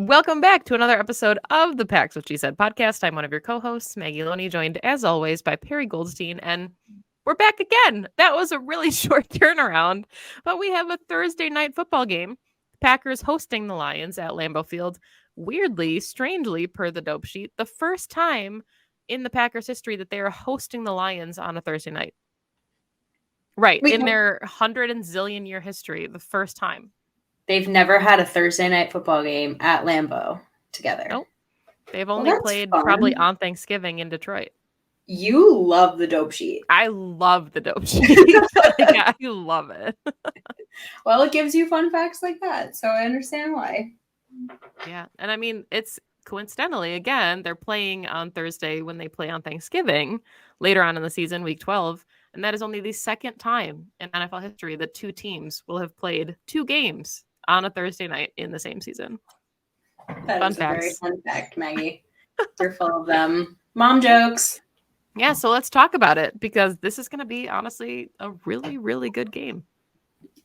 Welcome back to another episode of the Pax What She Said podcast. I'm one of your co-hosts, Maggie Loney, joined as always by Perri Goldstein, and we're back again. That was a really short turnaround, but we have a Thursday night football game. Packers hosting the Lions at Lambeau Field. Weirdly, strangely, per the dope sheet, the first time in the Packers history that they are hosting the Lions on a Thursday night. Right, in their 100 and zillion year history, the first time. They've never had a Thursday night football game at Lambeau together. Nope. They've only played probably on Thanksgiving in Detroit. You love the dope sheet. I love the dope sheet. I love it. Well, it gives you fun facts like that, so I understand why. Yeah, and I mean, it's coincidentally, again, they're playing on Thursday when they play on Thanksgiving later on in the season, week 12. And that is only the second time in NFL history that two teams will have played two games on a Thursday night in the same season. That is a very fun fact, Maggie. You're full of them. Mom jokes. Yeah, so let's talk about it because this is going to be, honestly, a really, really good game.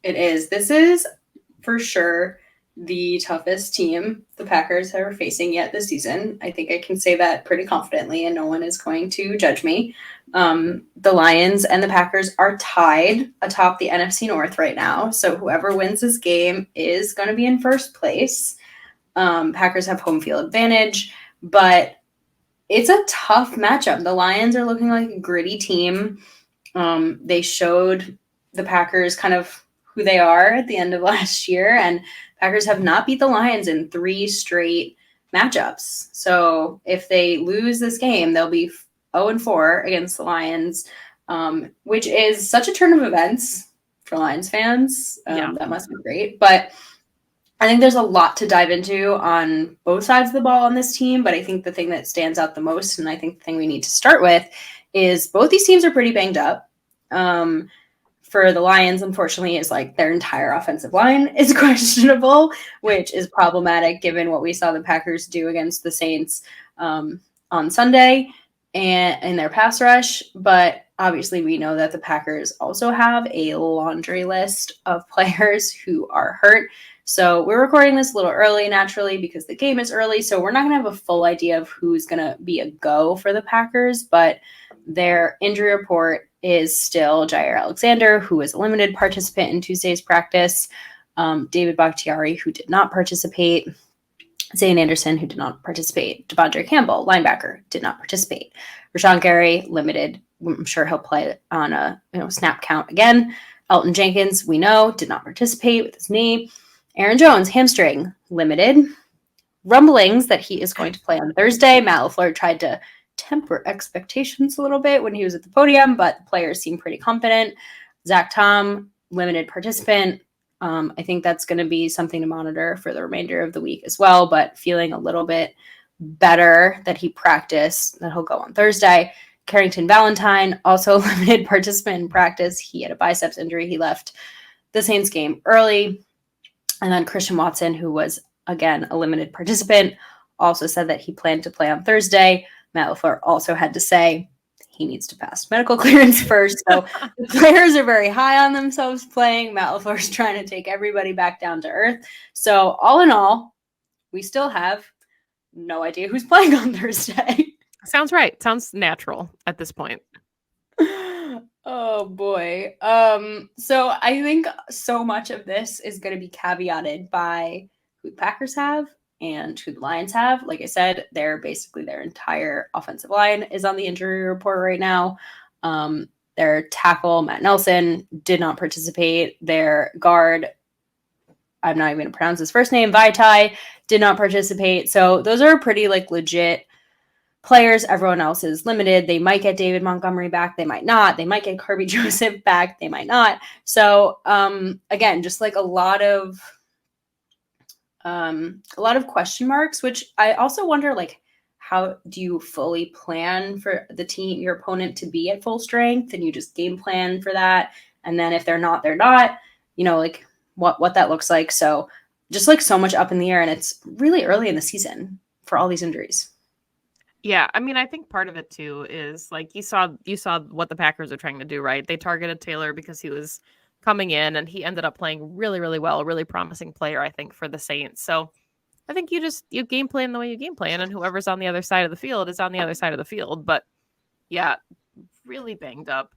It is. This is, for sure, the toughest team the Packers are facing yet this season. I think I can say that pretty confidently, and no one is going to judge me. The Lions and the Packers are tied atop the NFC North right now, so whoever wins this game is going to be in first place. Packers have home field advantage, but it's a tough matchup. The Lions are looking like a gritty team. They showed the Packers kind of who they are at the end of last year, and Packers have not beat the Lions in 3 straight matchups. So if they lose this game, they'll be 0-4 against the Lions, which is such a turn of events for Lions fans. That must be great. But I think there's a lot to dive into on both sides of the ball on this team. But I think the thing that stands out the most, and I think the thing we need to start with, is both these teams are pretty banged up. For the Lions, unfortunately, is like their entire offensive line is questionable, which is problematic given what we saw the Packers do against the Saints on Sunday and in their pass rush. But obviously, we know that the Packers also have a laundry list of players who are hurt. So we're recording this a little early, naturally, because the game is early. So we're not going to have a full idea of who's going to be a go for the Packers, but their injury report is still Jair Alexander, who was a limited participant in Tuesday's practice, David Bakhtiari, who did not participate, Zane Anderson, who did not participate, Devondre Campbell, linebacker, did not participate, Rashawn Gary, limited. I'm sure he'll play on a snap count again. Elton Jenkins, we know, did not participate with his knee. Aaron Jones, hamstring, limited. Rumblings that he is going to play on Thursday. Matt LeFleuer tried to temper expectations a little bit when he was at the podium, but the players seem pretty confident. Zach Tom, limited participant. I think that's going to be something to monitor for the remainder of the week as well, but feeling a little bit better that he practiced, that he'll go on Thursday. Carrington Valentine, also a limited participant in practice. He had a biceps injury. He left the Saints game early. And then Christian Watson, who was, again, a limited participant, also said that he planned to play on Thursday. Matt LeFleuer also had to say he needs to pass medical clearance first. So the players are very high on themselves playing. Matt LeFleur is trying to take everybody back down to earth. So all in all, we still have no idea who's playing on Thursday. Sounds right. Sounds natural at this point. Oh boy. So I think so much of this is going to be caveated by who the Packers have and who the Lions have. Like I said, their entire offensive line is on the injury report right now. Their tackle, Matt Nelson, did not participate. Their guard, I'm not even going to pronounce his first name, Vaitai, did not participate. So those are pretty legit players. Everyone else is limited. They might get David Montgomery back. They might not. They might get Kirby Joseph back. They might not. So again, just a lot of question marks, which I also wonder, how do you fully plan for the team, your opponent, to be at full strength, and you just game plan for that? And then if they're not, they're not, what that looks like. So just so much up in the air, and it's really early in the season for all these injuries. Yeah, I mean, I think part of it too is you saw what the Packers are trying to do, right? They targeted Taylor because he was coming in and he ended up playing really, really well, a really promising player, I think, for the Saints. So I think you game plan the way you game plan, and whoever's on the other side of the field is on the other side of the field. But yeah, really banged up.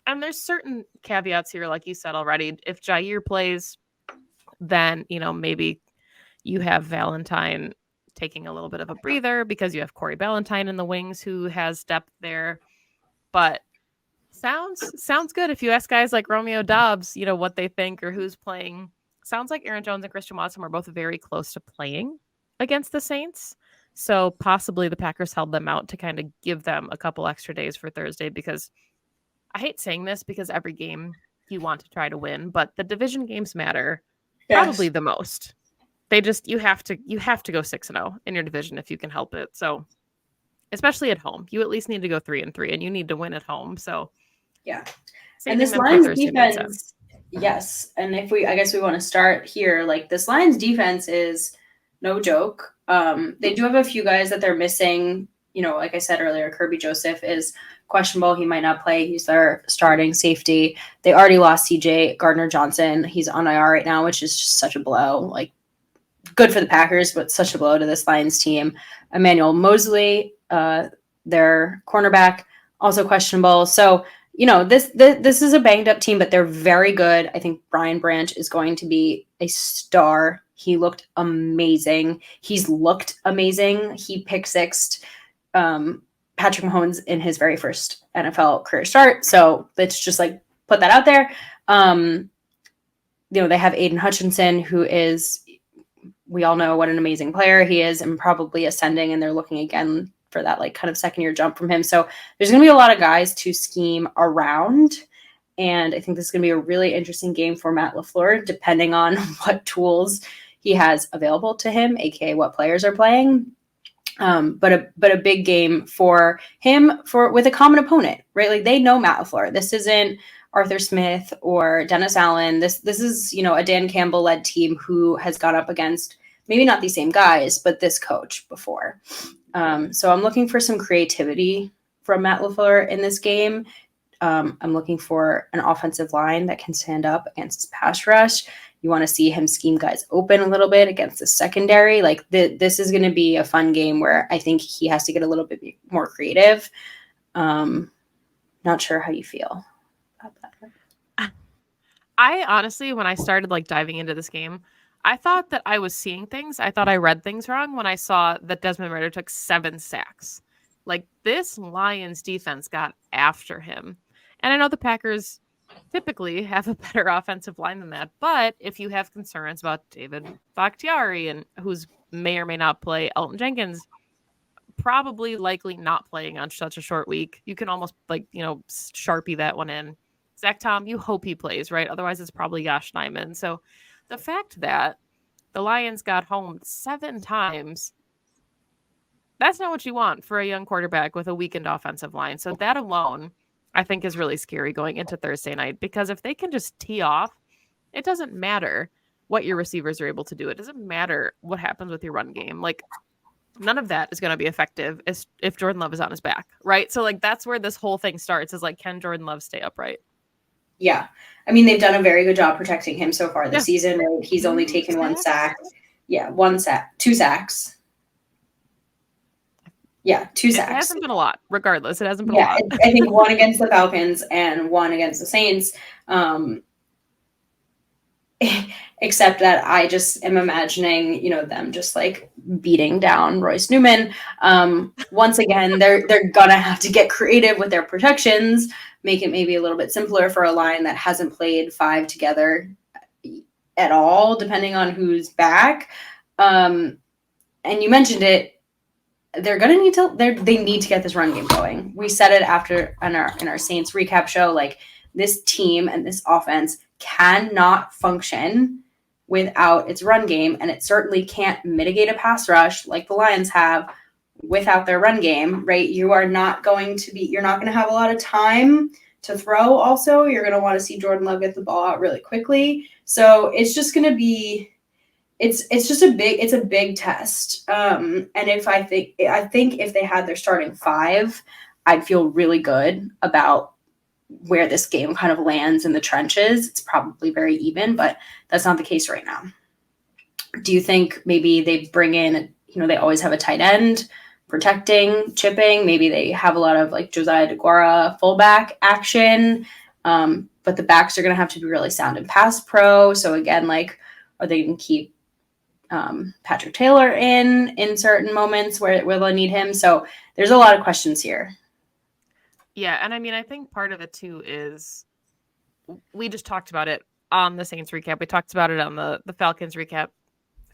And there's certain caveats here, like you said already. If Jair plays, then maybe you have Valentine taking a little bit of a breather because you have Corey Ballantyne in the wings who has depth there. But sounds good. If you ask guys like Romeo Dobbs, what they think or who's playing. Sounds like Aaron Jones and Christian Watson were both very close to playing against the Saints. So possibly the Packers held them out to kind of give them a couple extra days for Thursday, because I hate saying this because every game you want to try to win, but the division games matter probably the most. You have to go 6-0 in your division if you can help it. So especially at home, you at least need to go 3-3, and you need to win at home. So yeah. And this Lions defense, yes. And I guess we want to start here. Like, this Lions defense is no joke. They do have a few guys that they're missing. Like I said earlier, Kirby Joseph is questionable. He might not play. He's their starting safety. They already lost CJ Gardner-Johnson. He's on IR right now, which is just such a blow. Like, good for the Packers, but such a blow to this Lions team. Emmanuel Mosley, their cornerback, also questionable. So, this is a banged up team, but they're very good. I think Brian Branch is going to be a star. He looked amazing. He's looked amazing. He pick-sixed Patrick Mahomes in his very first NFL career start. So let's just put that out there. They have Aiden Hutchinson, who is, we all know what an amazing player he is, and probably ascending, and they're looking again for that kind of second year jump from him. So there's going to be a lot of guys to scheme around. And I think this is going to be a really interesting game for Matt LeFleuer, depending on what tools he has available to him, aka what players are playing. But a big game for him with a common opponent, right? They know Matt LeFleuer. This isn't Arthur Smith or Dennis Allen. This is, a Dan Campbell led team who has gone up against maybe not these same guys, but this coach before. So I'm looking for some creativity from Matt LeFleuer in this game. I'm looking for an offensive line that can stand up against his pass rush. You want to see him scheme guys open a little bit against the secondary. This is going to be a fun game where I think he has to get a little bit more creative. Not sure how you feel about that. I honestly, when I started diving into this game, I thought that I was seeing things. I thought I read things wrong when I saw that Desmond Ridder took 7 sacks. This Lions defense got after him. And I know the Packers typically have a better offensive line than that. But if you have concerns about David Bakhtiari, and who's may or may not play, Elton Jenkins probably likely not playing on such a short week, you can almost Sharpie that one in. Zach Tom, you hope he plays, right? Otherwise it's probably Josh Nyman. So the fact that the Lions got home 7 times, that's not what you want for a young quarterback with a weakened offensive line. So that alone, I think, is really scary going into Thursday night, because if they can just tee off, it doesn't matter what your receivers are able to do. It doesn't matter what happens with your run game. None of that is going to be effective if Jordan Love is on his back, right? So that's where this whole thing starts, is can Jordan Love stay upright? Yeah. I mean, they've done a very good job protecting him so far this season. Right? He's only taken 1 sack. Yeah, 2 sacks. Yeah, 2 sacks. It hasn't been a lot, regardless. It hasn't been a lot. I think 1 against the Falcons and 1 against the Saints. Except that I just am imagining, them just beating down Royce Newman. Once again, they're gonna have to get creative with their protections, make it maybe a little bit simpler for a line that hasn't played 5 together at all, depending on who's back. And you mentioned it. They're gonna need to. They need to get this run game going. We said it after in our Saints recap show. This team and this offense cannot function without its run game, and it certainly can't mitigate a pass rush like the Lions have without their run game. Right? You're not going to have a lot of time to throw. Also, you're going to want to see Jordan Love get the ball out really quickly. So it's just going to be. It's a big test. And I think if they had their starting 5, I'd feel really good about where this game kind of lands in the trenches. It's probably very even, but that's not the case right now. Do you think maybe they bring in, they always have a tight end protecting, chipping? Maybe they have a lot of like Josiah DeGuara fullback action. But the backs are going to have to be really sound and pass pro. So again, like, are they going to keep Patrick Taylor in certain moments where they'll need him? So there's a lot of questions here. Yeah, and I mean, I think part of it too is we just talked about it on the Saints recap. We talked about it on the Falcons recap.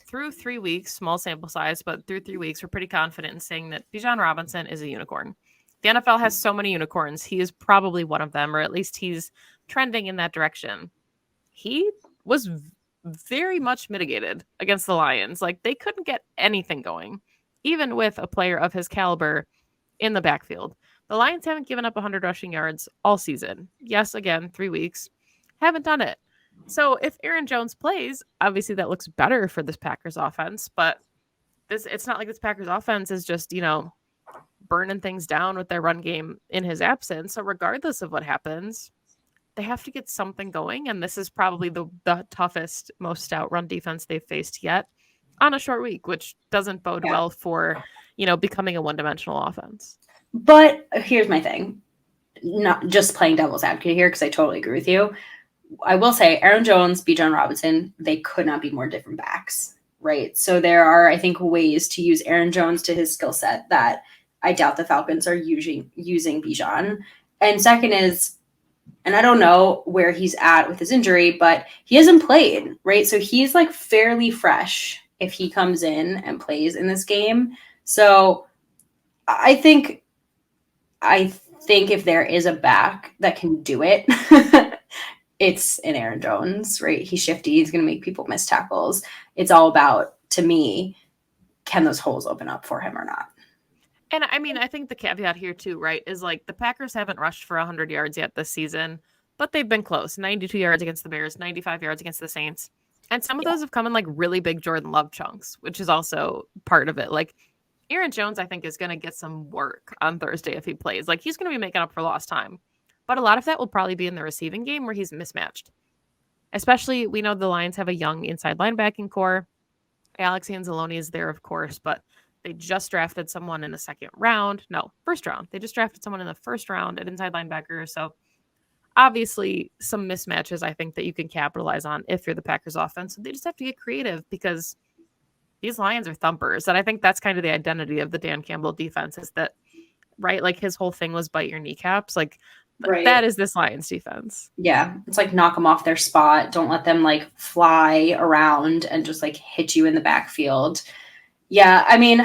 Through 3 weeks, small sample size, but through 3 weeks, we're pretty confident in saying that Bijan Robinson is a unicorn. The NFL has so many unicorns. He is probably one of them, or at least he's trending in that direction. He was very much mitigated against the Lions. Like, they couldn't get anything going, even with a player of his caliber in the backfield. The Lions haven't given up 100 rushing yards all season. Yes, again, 3 weeks. Haven't done it. So if Aaron Jones plays, obviously that looks better for this Packers offense, but it's not like this Packers offense is just, burning things down with their run game in his absence. So regardless of what happens, they have to get something going, and this is probably the toughest, most stout run defense they've faced yet on a short week, which doesn't bode well for, becoming a one-dimensional offense. But here's my thing. Not just playing devil's advocate here, because I totally agree with you. I will say Aaron Jones, Bijan Robinson, they could not be more different backs, right? So there are, I think, ways to use Aaron Jones to his skill set that I doubt the Falcons are using Bijan. And second is, and I don't know where he's at with his injury, but he hasn't played, right? So he's like fairly fresh if he comes in and plays in this game. So I think if there is a back that can do it, it's an Aaron Jones, right? He's shifty. He's going to make people miss tackles. It's all about, to me, can those holes open up for him or not? And I mean, I think the caveat here too, right, is like the Packers haven't rushed for 100 yards yet this season, but they've been close. 92 yards against the Bears, 95 yards against the Saints. And some of those have come in like really big Jordan Love chunks, which is also part of it. Like Aaron Jones, I think, is going to get some work on Thursday if he plays. Like he's going to be making up for lost time. But a lot of that will probably be in the receiving game where he's mismatched. Especially, we know the Lions have a young inside linebacking core. Alex Anzalone is there, of course, but they just drafted someone in the first round. They just drafted someone in the first round at inside linebacker. So obviously some mismatches I think that you can capitalize on if you're the Packers offense. So they just have to get creative because these Lions are thumpers. And I think that's kind of the identity of the Dan Campbell defense is that, right? Like his whole thing was bite your kneecaps. Like right. That is this Lions defense. Yeah. It's like knock them off their spot. Don't let them like fly around and just like hit you in the backfield. Yeah. I mean,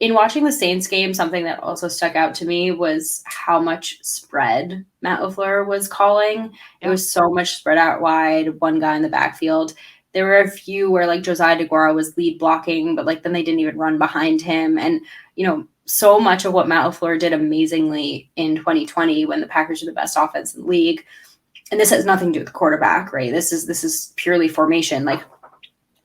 in watching the Saints game, something that also stuck out to me was how much spread Matt LeFleuer was calling. It was so much spread out wide, one guy in the backfield. There were a few where like Josiah DeGuara was lead blocking, but like then they didn't even run behind him. And, so much of what Matt LeFleuer did amazingly in 2020 when the Packers are the best offense in the league. And this has nothing to do with the quarterback, right? This is purely formation. Like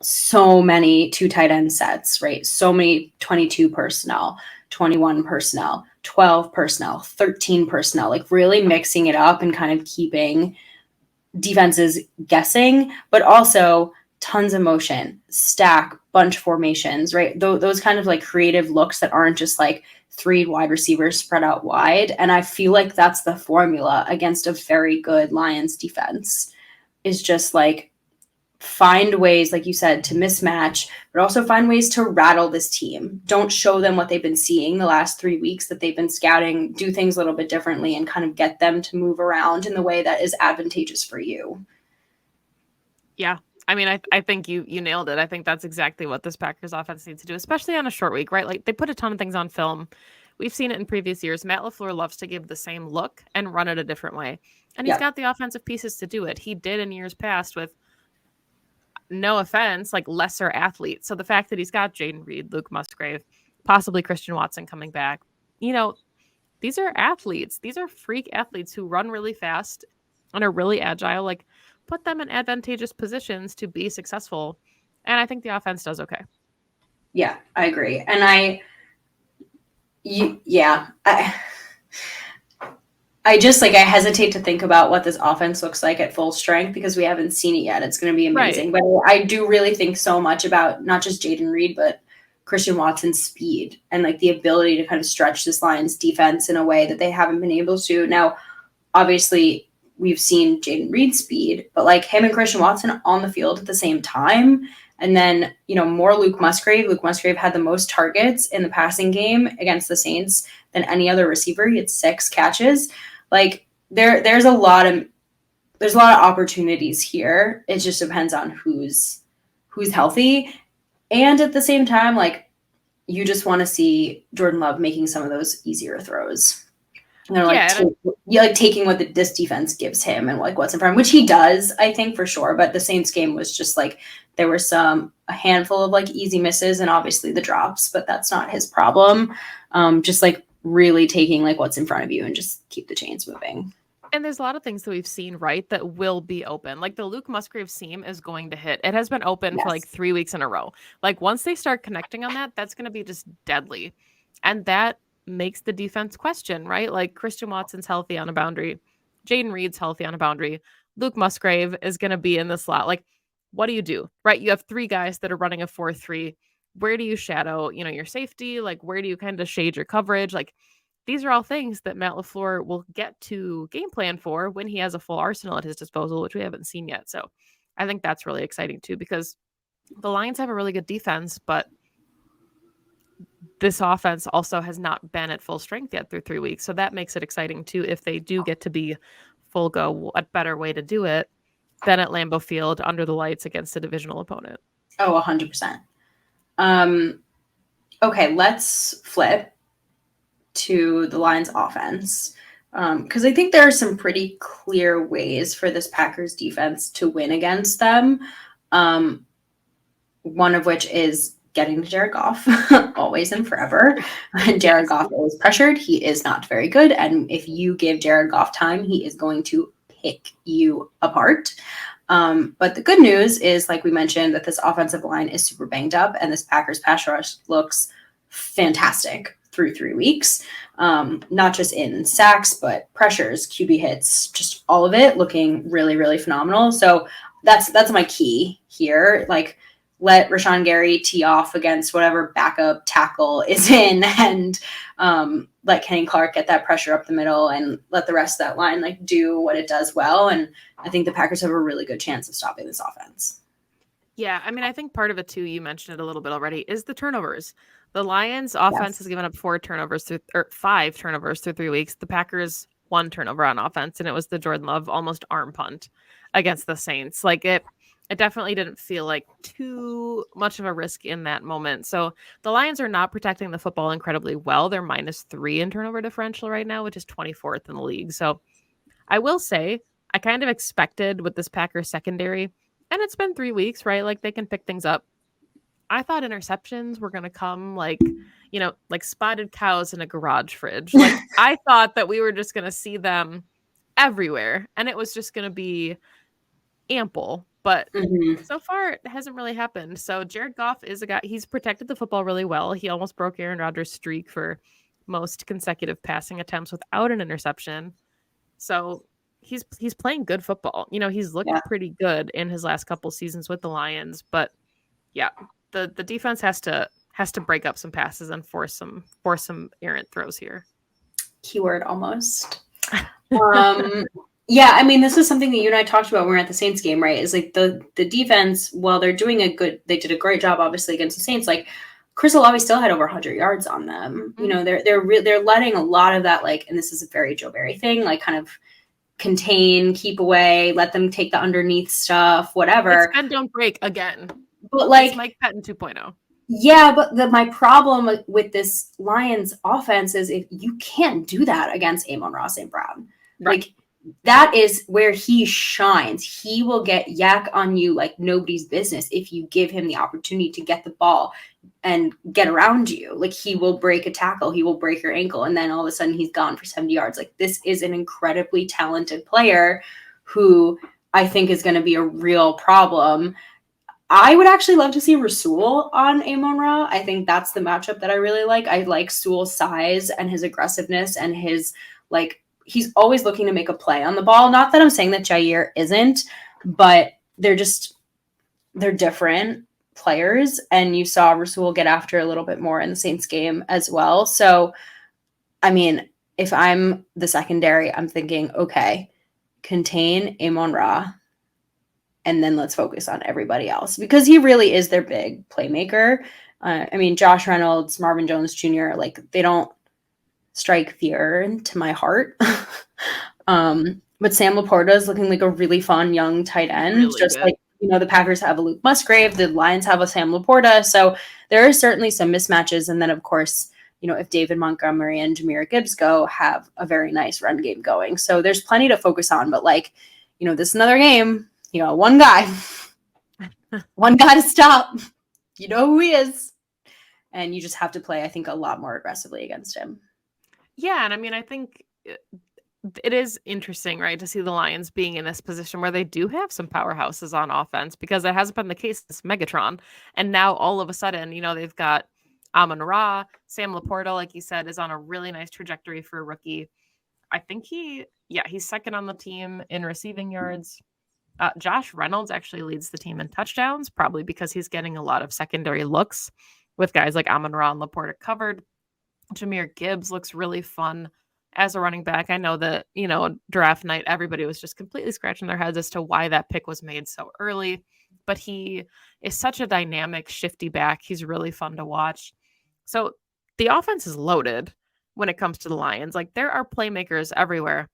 so many 2 tight end sets, right? So many 22 personnel, 21 personnel, 12 personnel, 13 personnel, like really mixing it up and kind of keeping defenses guessing, but also tons of motion, stack, bunch formations, right? Those kind of like creative looks that aren't just like 3 wide receivers spread out wide. And I feel like that's the formula against a very good Lions defense is just like find ways, like you said, to mismatch, but also find ways to rattle this team. Don't show them what they've been seeing the last 3 weeks that they've been scouting, do things a little bit differently and kind of get them to move around in the way that is advantageous for you. Yeah. I mean, I think you nailed it. I think that's exactly what this Packers offense needs to do, especially on a short week, right? Like they put a ton of things on film. We've seen it in previous years. Matt LeFleuer loves to give the same look and run it a different way. And he's got the offensive pieces to do it. He did in years past with, no offense, like lesser athletes. So the fact that he's got Jaden Reed, Luke Musgrave, possibly Christian Watson coming back, these are athletes. These are freak athletes who run really fast and are really agile. Like put them in advantageous positions to be successful. And I think the offense does okay. Yeah, I agree. And I just like I hesitate to think about what this offense looks like at full strength because we haven't seen it yet. It's going to be amazing. Right. But I do really think so much about not just Jaden Reed, but Christian Watson's speed and like the ability to kind of stretch this Lions defense in a way that they haven't been able to. Now, obviously, we've seen Jaden Reed's speed, but like him and Christian Watson on the field at the same time. And then, more Luke Musgrave. Luke Musgrave had the most targets in the passing game against the Saints than any other receiver. He had 6 catches. Like there's a lot of opportunities here. It just depends on who's healthy. And at the same time, like you just want to see Jordan Love making some of those easier throws. Taking what this defense gives him and like what's in front of him, which he does, I think for sure. But the Saints game was just like there were a handful of like easy misses and obviously the drops, but that's not his problem. Just like really taking like what's in front of you and just keep the chains moving. And there's a lot of things that we've seen, right, that will be open. Like the Luke Musgrave seam is going to hit. It has been open for like 3 weeks in a row. Like once they start connecting on that, that's going to be just deadly. And that makes the defense question, right? Like Christian Watson's healthy on a boundary. Jaden Reed's healthy on a boundary. Luke Musgrave is going to be in the slot. Like, what do you do, right? You have 3 guys that are running a 4-3. Where do you shadow, your safety? Like, where do you kind of shade your coverage? Like, these are all things that Matt LeFleuer will get to game plan for when he has a full arsenal at his disposal, which we haven't seen yet. So I think that's really exciting too, because the Lions have a really good defense, but this offense also has not been at full strength yet through 3 weeks. So that makes it exciting too, if they do get to be full go. A better way to do it than at Lambeau Field under the lights against a divisional opponent. Oh, 100%. Okay, let's flip to the Lions offense. Because I think there are some pretty clear ways for this Packers defense to win against them. One of which is getting to Jared Goff always and forever. Jared Goff is pressured. He is not very good. And if you give Jared Goff time, he is going to pick you apart. But the good news is, like we mentioned, that this offensive line is super banged up and this Packers pass rush looks fantastic through 3 weeks. Not just in sacks, but pressures, QB hits, just all of it looking really, really phenomenal. So that's my key here. Like, let Rashawn Gary tee off against whatever backup tackle is in and let Kenny Clark get that pressure up the middle and let the rest of that line like do what it does well. And I think the Packers have a really good chance of stopping this offense. Yeah, I mean, I think part of it too, you mentioned it a little bit already, is the turnovers. The Lions offense has given up 5 turnovers through 3 weeks. The Packers 1 turnover on offense, and it was the Jordan Love almost arm punt against the Saints. Like it definitely didn't feel like too much of a risk in that moment. So the Lions are not protecting the football incredibly well. They're -3 in turnover differential right now, which is 24th in the league. So I will say I kind of expected with this Packers secondary, and it's been 3 weeks, right? Like they can pick things up. I thought interceptions were going to come like spotted cows in a garage fridge. Like I thought that we were just going to see them everywhere and it was just going to be ample. But so far, it hasn't really happened. So Jared Goff is a guy, he's protected the football really well. He almost broke Aaron Rodgers' streak for most consecutive passing attempts without an interception. So he's playing good football. He's looked pretty good in his last couple seasons with the Lions. But yeah, the defense has to break up some passes and force some errant throws here. Keyword almost. Yeah, I mean, this is something that you and I talked about when we were at the Saints game, right? Is like the defense, while they did a great job, obviously, against the Saints. Like Chris Olave still had over 100 yards on them. They're letting a lot of that, like, and this is a very Joe Barry thing, like kind of contain, keep away, let them take the underneath stuff, whatever. It's bend, don't break again. But like it's Mike Pettin 2.0. Yeah, but my problem with this Lions offense is if you can't do that against Amon-Ra St. Brown. Right. Like that is where he shines. He will get yak on you like nobody's business if you give him the opportunity to get the ball and get around you. Like he will break a tackle, he will break your ankle, and then all of a sudden he's gone for 70 yards. Like this is an incredibly talented player who I think is going to be a real problem. I would actually love to see Rasul on Amon-Ra. I think that's the matchup that I really like. I like Sewell's size and his aggressiveness and his like he's always looking to make a play on the ball. Not that I'm saying that Jair isn't, but they're different players. And you saw Rasul get after a little bit more in the Saints game as well. So, I mean, if I'm the secondary, I'm thinking, okay, contain Amon-Ra, and then let's focus on everybody else, because he really is their big playmaker. I mean, Josh Reynolds, Marvin Jones Jr., like, they don't strike fear into my heart. But Sam Laporta is looking like a really fun young tight end. Really just good. like, the Packers have a Luke Musgrave, the Lions have a Sam Laporta. So there are certainly some mismatches. And then, of course, if David Montgomery and Jahmyr Gibbs have a very nice run game going. So there's plenty to focus on. But, like, this is another game, one guy to stop. You know who he is. And you just have to play, I think, a lot more aggressively against him. Yeah, and I mean, I think it is interesting, right, to see the Lions being in this position where they do have some powerhouses on offense, because it hasn't been the case since Megatron. And now all of a sudden, they've got Amon-Ra, Sam Laporta, like you said, is on a really nice trajectory for a rookie. I think he's second on the team in receiving yards. Josh Reynolds actually leads the team in touchdowns, probably because he's getting a lot of secondary looks with guys like Amon-Ra and Laporta covered. Jahmyr Gibbs looks really fun as a running back. I know that, draft night, everybody was just completely scratching their heads as to why that pick was made so early. But he is such a dynamic, shifty back. He's really fun to watch. So the offense is loaded when it comes to the Lions. Like, there are playmakers everywhere.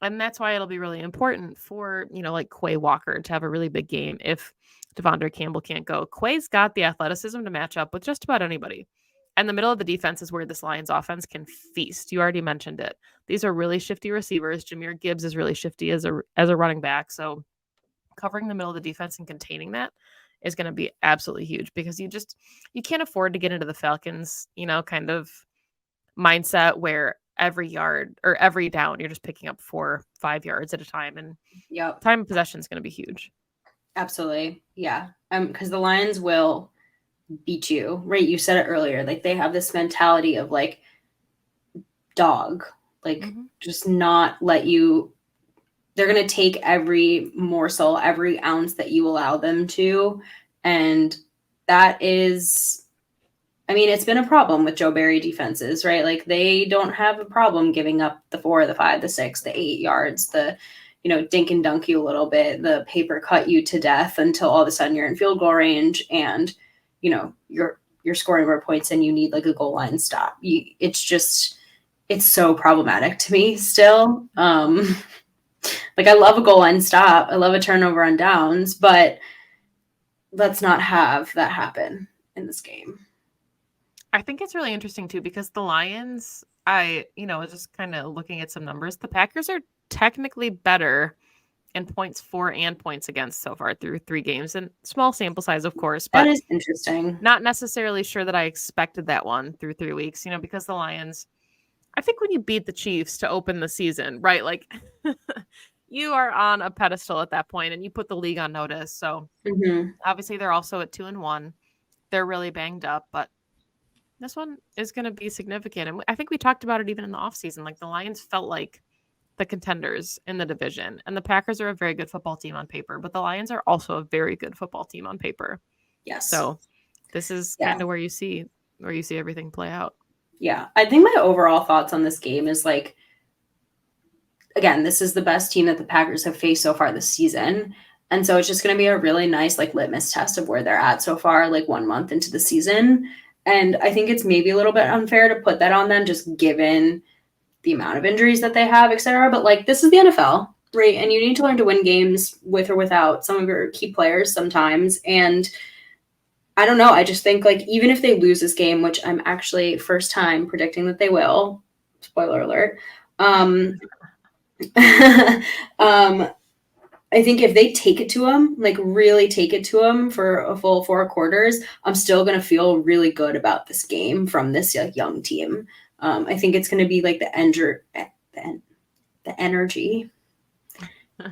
And that's why it'll be really important for, like Quay Walker to have a really big game if Devondre Campbell can't go. Quay's got the athleticism to match up with just about anybody. And the middle of the defense is where this Lions offense can feast. You already mentioned it. These are really shifty receivers. Jahmyr Gibbs is really shifty as a running back. So covering the middle of the defense and containing that is going to be absolutely huge, because you can't afford to get into the Falcons, kind of mindset where every yard or every down, you're just picking up 4 or 5 yards at a time. And time of possession is going to be huge. Absolutely. Yeah. Because the Lions will beat you, right? You said it earlier. Like, they have this mentality of, like, dog, like, just not let you. They're going to take every morsel, every ounce that you allow them to. And that is, I mean, it's been a problem with Joe Barry defenses, right? Like, they don't have a problem giving up the 4, the 5, the 6, the 8 yards, the, dink and dunk you a little bit, the paper cut you to death until all of a sudden you're in field goal range and, you're scoring more points and you need, like, a goal line stop. It's so problematic to me still. Like, I love a goal line stop. I love a turnover on downs, but let's not have that happen in this game. I think it's really interesting too, because the Lions, just kind of looking at some numbers, the Packers are technically better in points for and points against so far through 3 games, and small sample size, of course, but that is interesting. Not necessarily sure that I expected that one through 3 weeks, because the Lions, I think when you beat the Chiefs to open the season, right? Like, you are on a pedestal at that point and you put the league on notice. So obviously they're also at 2-1. They're really banged up, but this one is going to be significant. And I think we talked about it even in the offseason. Like, the Lions felt like the contenders in the division, and the Packers are a very good football team on paper, but the Lions are also a very good football team on paper. Yes. So this is kind of where you see everything play out. Yeah. I think my overall thoughts on this game is, like, again, this is the best team that the Packers have faced so far this season. And so it's just going to be a really nice, like, litmus test of where they're at so far, like, 1 month into the season. And I think it's maybe a little bit unfair to put that on them, just given the amount of injuries that they have, et cetera. But, like, this is the NFL, right? And you need to learn to win games with or without some of your key players sometimes. And I don't know. I just think, like, even if they lose this game, which I'm actually first time predicting that they will, spoiler alert. I think if they take it to them, like, really take it to them for a full 4 quarters, I'm still going to feel really good about this game from this, like, young team. I think it's going to be, like, the energy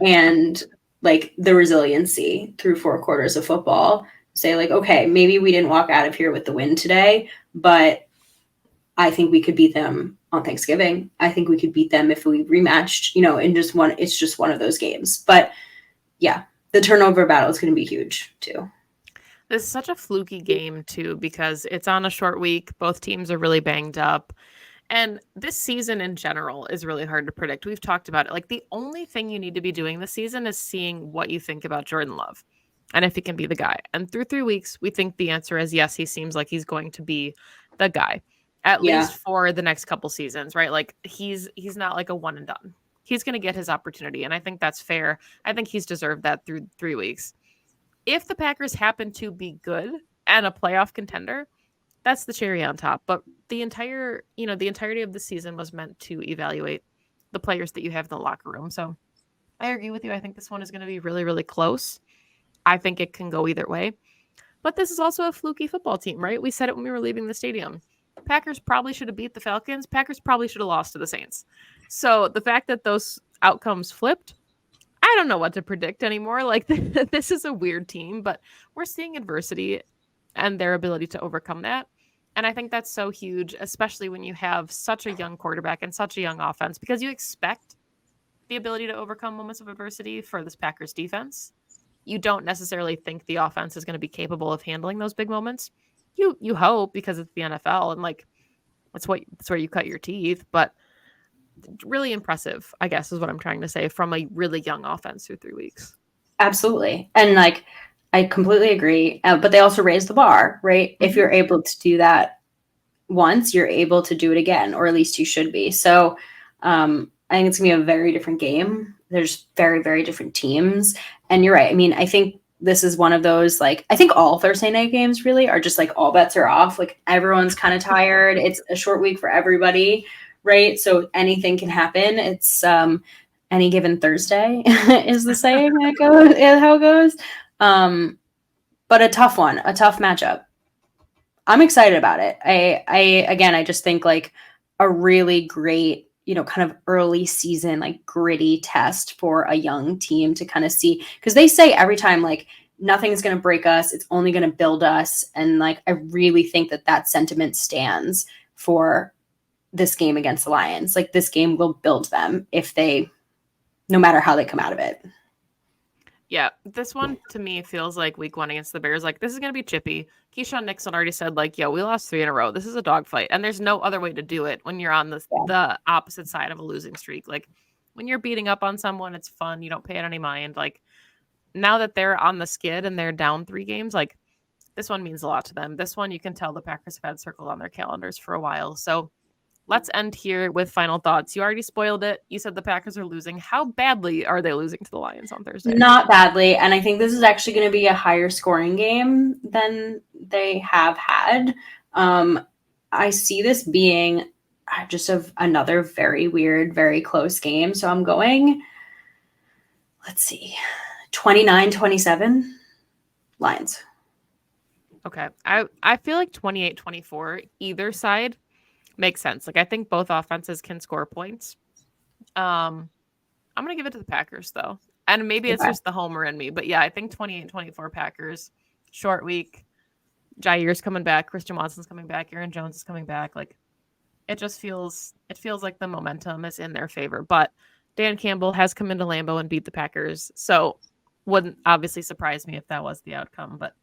and, like, the resiliency through 4 quarters of football. Say, like, okay, maybe we didn't walk out of here with the win today, but I think we could beat them on Thanksgiving. I think we could beat them if we rematched, it's just one of those games. But yeah, the turnover battle is going to be huge too. This is such a fluky game too, because it's on a short week. Both teams are really banged up. And this season in general is really hard to predict. We've talked about it. Like, the only thing you need to be doing this season is seeing what you think about Jordan Love and if he can be the guy. And through 3 weeks, we think the answer is yes, he seems like he's going to be the guy, at least for the next couple seasons, right? Like, he's not like a one and done. He's going to get his opportunity. And I think that's fair. I think he's deserved that through 3 weeks. If the Packers happen to be good and a playoff contender, that's the cherry on top. But the entirety of the season was meant to evaluate the players that you have in the locker room. So I agree with you. I think this one is going to be really, really close. I think it can go either way. But this is also a fluky football team, right? We said it when we were leaving the stadium. Packers probably should have beat the Falcons. Packers probably should have lost to the Saints. So the fact that those outcomes flipped, I don't know what to predict anymore. Like, this is a weird team, but we're seeing adversity and their ability to overcome that. And I think that's so huge, especially when you have such a young quarterback and such a young offense, because you expect the ability to overcome moments of adversity for this Packers defense. You don't necessarily think the offense is going to be capable of handling those big moments. You hope, because it's the NFL and like that's where you cut your teeth. But really impressive, I guess, is what I'm trying to say, from a really young offense through 3 weeks. Absolutely. And like, I completely agree. But they also raise the bar, right? Mm-hmm. If you're able to do that once, you're able to do it again, or at least you should be. So I think it's going to be a very different game. There's very, very different teams. And you're right. I mean, I think this is one of those, like, I think all Thursday night games really are just like all bets are off. Like, everyone's kind of tired. It's a short week for everybody, right? So anything can happen. It's any given Thursday is the saying that goes, how it goes. But a tough one, a tough matchup. I'm excited about it. I just think like a really great, kind of early season, like gritty test for a young team to kind of see, because they say every time, like, nothing's going to break us. It's only going to build us. And like, I really think that sentiment stands for this game against the Lions. Like, this game will build them no matter how they come out of it. Yeah, this one to me feels like week 1 against the Bears. Like, this is going to be chippy. Keyshawn Nixon already said, like, we lost 3 in a row. This is a dogfight. And there's no other way to do it when you're on the opposite side of a losing streak. Like, when you're beating up on someone, it's fun. You don't pay it any mind. Like, now that they're on the skid and they're down 3 games, like, this one means a lot to them. This one, you can tell the Packers have had circled on their calendars for a while. So let's end here with final thoughts. You already spoiled it. You said the Packers are losing. How badly are they losing to the Lions on Thursday? Not badly. And I think this is actually going to be a higher scoring game than they have had. I see this being just another very weird, very close game. So I'm going, let's see, 29-27 Lions. Okay. I feel like 28-24, either side makes sense. Like, I think both offenses can score points. I'm going to give it to the Packers, though. And maybe it's just the homer in me. But yeah, I think 28-24 Packers. Short week. Jair's coming back. Christian Watson's coming back. Aaron Jones is coming back. Like, it feels like the momentum is in their favor. But Dan Campbell has come into Lambeau and beat the Packers. So wouldn't obviously surprise me if that was the outcome. But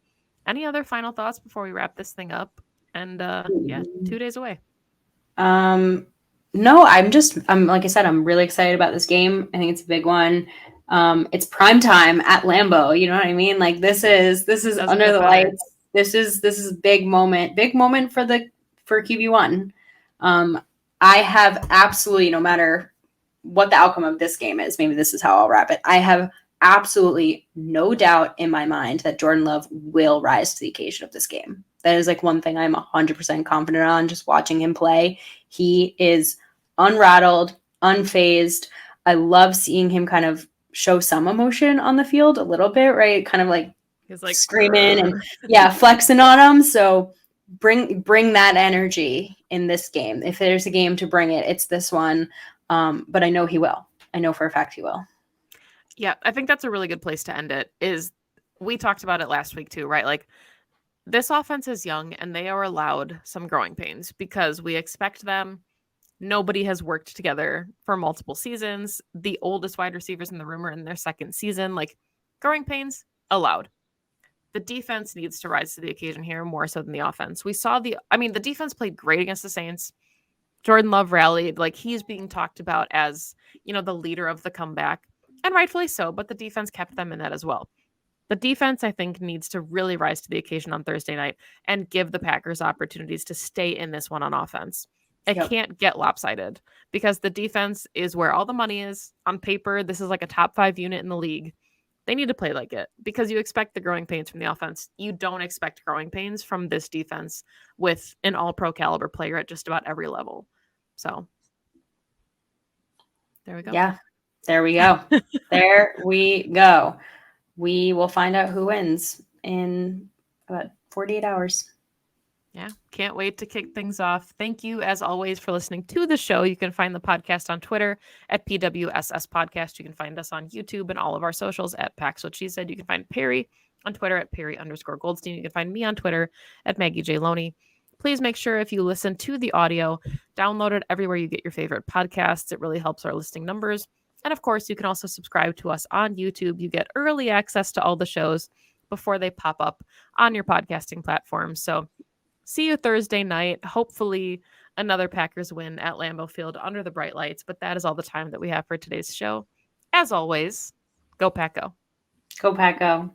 any other final thoughts before we wrap this thing up? And 2 days away. No, I'm like I said, I'm really excited about this game. I think it's a big one. It's prime time at Lambeau. You know what I mean? Like, this is under the lights. This is big moment for QB1. I have absolutely, no matter what the outcome of this game is, maybe this is how I'll wrap it. I have absolutely no doubt in my mind that Jordan Love will rise to the occasion of this game. That is like one thing I'm 100% confident on, just watching him play. He is unrattled, unfazed. I love seeing him kind of show some emotion on the field a little bit, right? Kind of like he's like screaming and flexing on him. So bring that energy in this game. If there's a game to bring it, it's this one. But I know he will. I know for a fact he will. Yeah, I think that's a really good place to end it. We talked about it last week too, right? Like, this offense is young and they are allowed some growing pains because we expect them. Nobody has worked together for multiple seasons. The oldest wide receivers in the room are in their second season. Like, growing pains allowed. The defense needs to rise to the occasion here more so than the offense. The defense played great against the Saints. Jordan Love rallied. Like, he's being talked about as, the leader of the comeback, and rightfully so, but the defense kept them in that as well. The defense, I think, needs to really rise to the occasion on Thursday night and give the Packers opportunities to stay in this one on offense. It can't get lopsided because the defense is where all the money is. On paper, this is like a top 5 unit in the league. They need to play like it because you expect the growing pains from the offense. You don't expect growing pains from this defense with an all-pro caliber player at just about every level. So there we go. Yeah, there we go. There we go. We will find out who wins in about 48 hours. Yeah, can't wait to kick things off. Thank you, as always, for listening to the show. You can find the podcast on Twitter at PWSS Podcast. You can find us on YouTube and all of our socials at Pax What She Said. You can find Perri on Twitter at Perri_Goldstein. You can find me on Twitter at Maggie J. Loney. Please make sure if you listen to the audio, download it everywhere you get your favorite podcasts. It really helps our listening numbers. And of course, you can also subscribe to us on YouTube. You get early access to all the shows before they pop up on your podcasting platform. So see you Thursday night. Hopefully another Packers win at Lambeau Field under the bright lights. But that is all the time that we have for today's show. As always, go Pack Go. Go Pack Go.